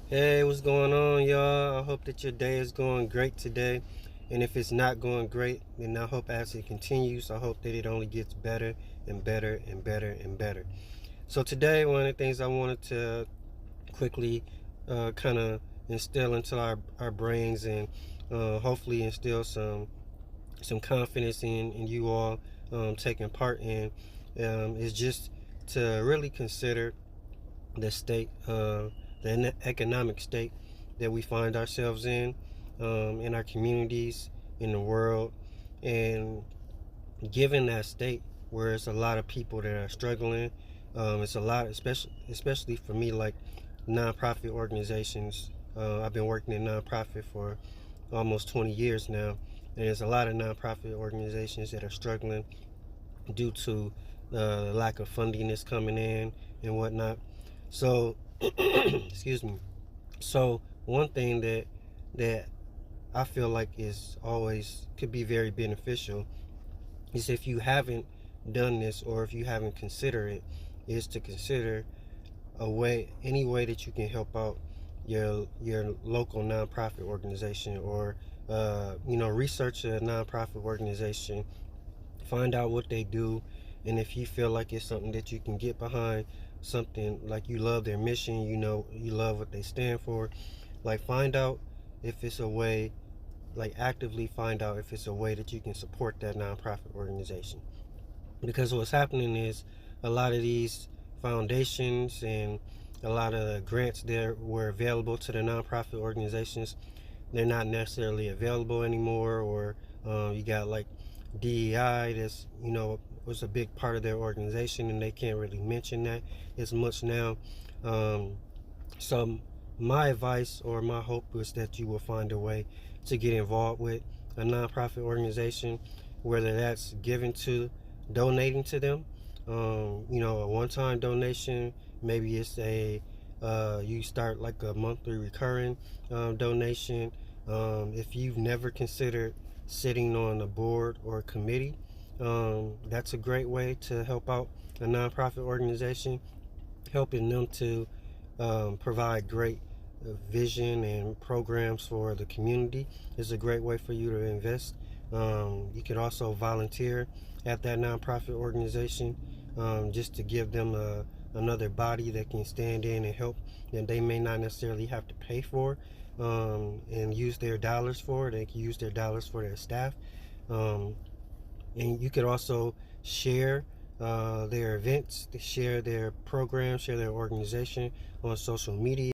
Hey, what's going on, y'all? I hope that your day is going great today. And if it's not going great, then I hope as it continues, I hope that it only gets better and better and better and better. So today, one of the things I wanted to quickly kind of instill into our brains and hopefully instill some confidence in you all taking part in is just to really consider the state, the economic state that we find ourselves in our communities, in the world, and given that state where it's a lot of people that are struggling, it's a lot, especially for me, like nonprofit organizations. I've been working in nonprofit for almost 20 years now, and there's a lot of nonprofit organizations that are struggling due to the lack of funding that's coming in and whatnot. So, excuse me. So one thing that I feel like is always could be very beneficial is if you haven't done this or if you haven't considered it, is to consider any way that you can help out your local nonprofit organization or research a nonprofit organization, find out what they do, and if you feel like it's something that you can get behind, something like you love their mission, you love what they stand for, like find out if it's a way, like actively find out if it's a way that you can support that nonprofit organization. Because what's happening is a lot of these foundations and a lot of the grants that were available to the nonprofit organizations, they're not necessarily available anymore, or you got like DEI that's was a big part of their organization and they can't really mention that as much now. um, so my advice or my hope is that you will find a way to get involved with a nonprofit organization, whether that's giving to donating to them, a one-time donation. Maybe it's a you start like a monthly recurring donation. If you've never considered sitting on a board or a committee, that's a great way to help out a nonprofit organization, helping them to provide great vision and programs for the community is a great way for you to invest. You could also volunteer at that nonprofit organization, just to give them another body that can stand in and help that they may not necessarily have to pay for, and use their dollars for. They can use their dollars for their staff. Um, and you could also share their events, share their programs, share their organization on social media.